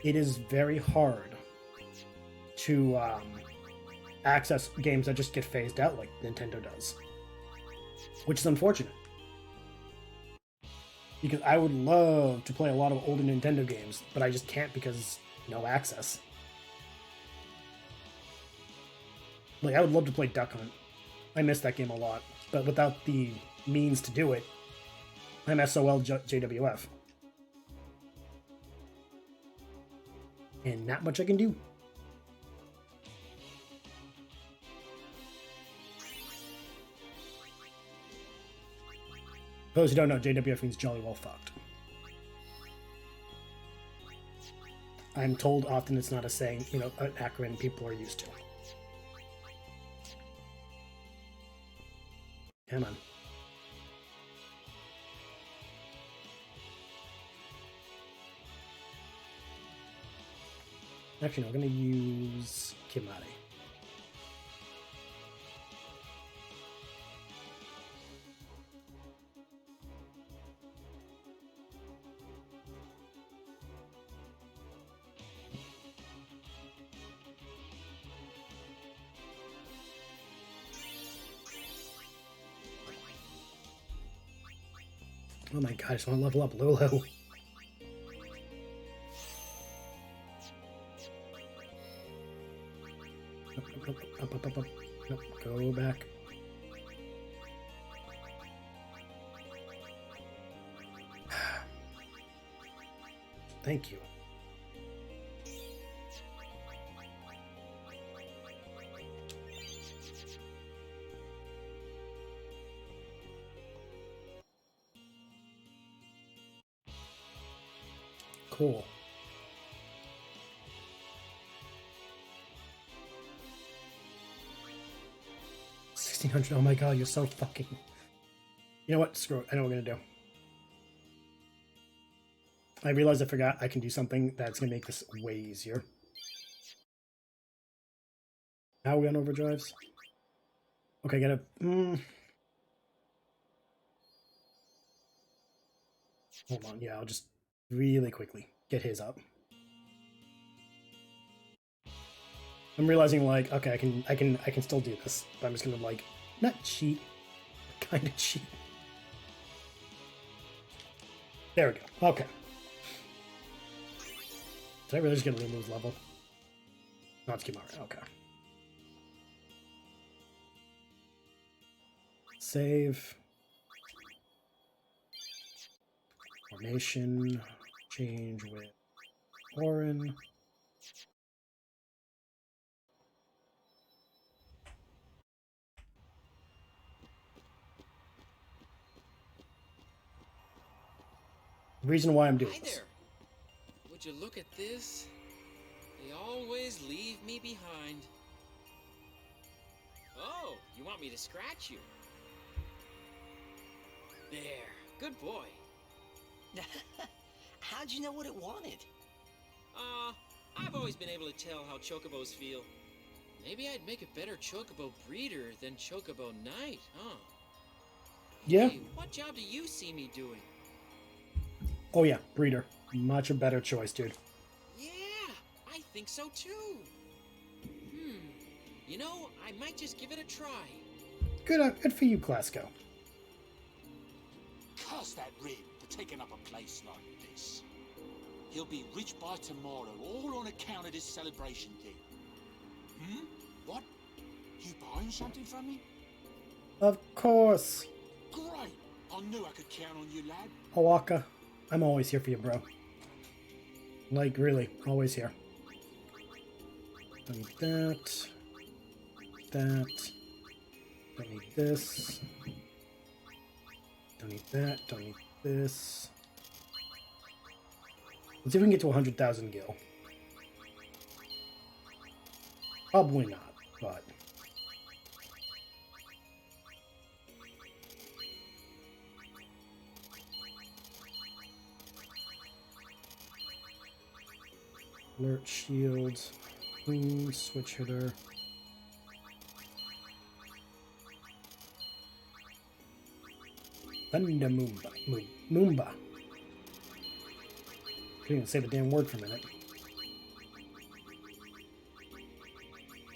It is very hard to access games that just get phased out like Nintendo does. Which is unfortunate. Because I would love to play a lot of older Nintendo games, but I just can't because no access. Like, I would love to play Duck Hunt. I miss that game a lot, but without the means to do it, I'm SOL JWF. And not much I can do. For those who don't know, JWF means jolly well fucked. I'm told often it's not a saying, an acronym people are used to. Come on. Actually, no, I'm going to use Kimari. Oh my god, I just want to level up Lolo. Up. Nope, go back. Thank you. Cool. $1,600. Oh my god, you're so fucking. You know what? Screw it. I know what we're gonna do. I realized I forgot I can do something that's gonna make this way easier. How are we on overdrives? Okay, gotta. Hold on. Yeah, I'll just really quickly get his up. I'm realizing like, okay, I can still do this, but I'm just gonna like not cheat, kind of cheat. There we go. Okay. Did I really just get a Lulu's level? No, it's Kimara. Okay. Save. Formation. Change with Orin. The reason why I'm doing Hi this. there. Would you look at this? They always leave me behind. Oh, you want me to scratch you? There. Good boy. How'd you know what it wanted? I've always been able to tell how chocobos feel. Maybe I'd make a better chocobo breeder than chocobo knight, huh? Yeah. Hey, what job do you see me doing? Oh yeah, breeder. Much a better choice, dude. Yeah, I think so too. You know, I might just give it a try. Good for you, Clasco. Curse that Rib for taking up a place like this. He'll be rich by tomorrow, all on account of this celebration thing. What? You buying something from me? Of course. Great! I knew I could count on you, lad. Hawaka, I'm always here for you, bro. Like, really, always here. Don't need that. That. Don't need this. Don't need that. Don't need this. Let's see if we can get to 100,000 gil. Probably not, but... Alert shield. Switch hitter. Thunder Moomba. Moomba. Couldn't even say the damn word for a minute.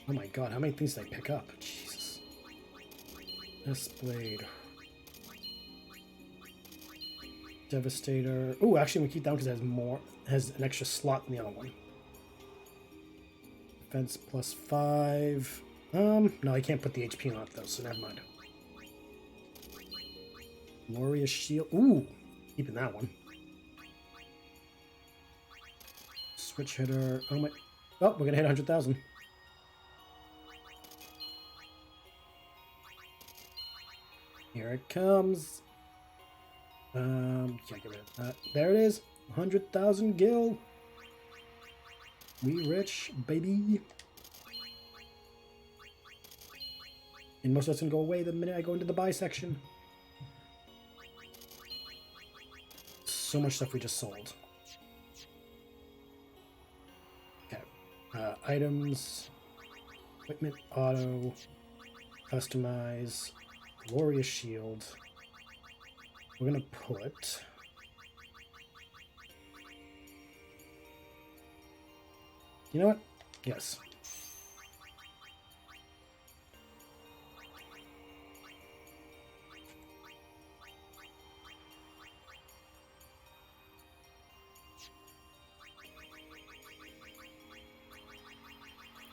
Oh my god, how many things did I pick up? Jesus. S-Blade. Devastator. Ooh, actually, we keep that one because it has more. Has an extra slot in the other one. Defense +5. No, I can't put the HP on it though, so never mind. Glorious Shield. Ooh, keeping that one. Switch hitter. Oh my. Oh, we're gonna hit 100,000. Here it comes. Can't get rid of that. There it is. 100,000 gil. We rich, baby. And most of that's gonna go away the minute I go into the buy section. So much stuff we just sold. Okay. Items. Equipment, auto. Customize. Glorious Shield. We're gonna put... You know what? Yes.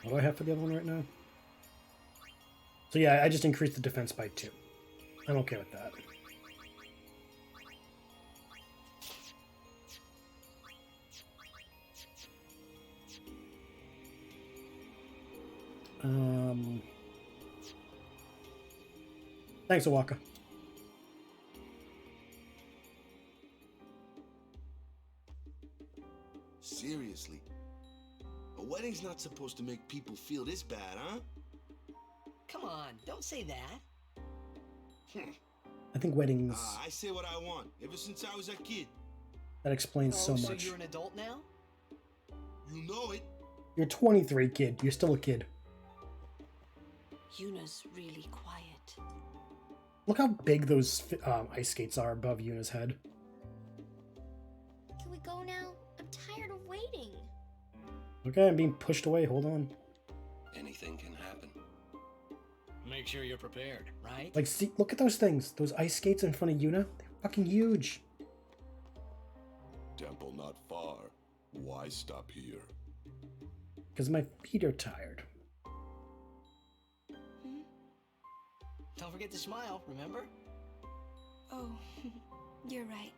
What do I have for the other one right now? So yeah, I just increased the defense by 2. I'm okay with that. Thanks, Awaka. Seriously? A wedding's not supposed to make people feel this bad, huh? Come on, don't say that. I think weddings, I say what I want, ever since I was a kid. that explains so So much. you're an adult now? You know it. You're 23, kid. You're still a kid. Yuna's really quiet. Look how big those ice skates are above Yuna's head. Can we go now? I'm tired of waiting. Okay, I'm being pushed away. Hold on. Anything can happen. Make sure you're prepared, right? Like, see, look at those things. Those ice skates in front of Yuna. They're fucking huge. Temple not far. Why stop here? Because my feet are tired. Don't forget to smile, remember? Oh, you're right.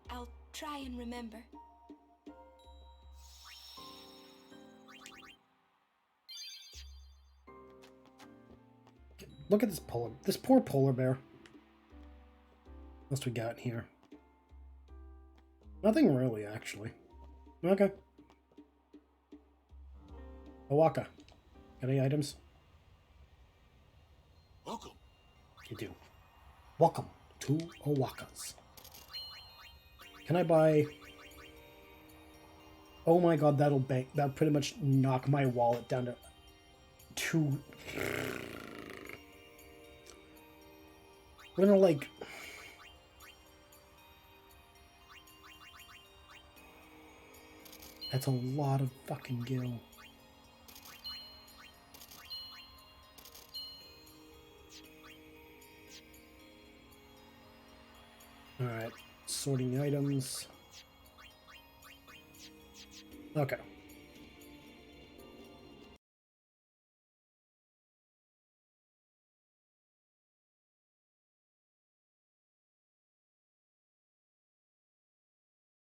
I'll try and remember. Look at this poor polar bear. What else we got here? Nothing really, actually. Okay. Awaka, got any items? Welcome. You do. Welcome to Owaka's. Can I buy... Oh my god, that'll pretty much knock my wallet down to 2... We're gonna, like... That's a lot of fucking gil. Alright, sorting the items. Okay.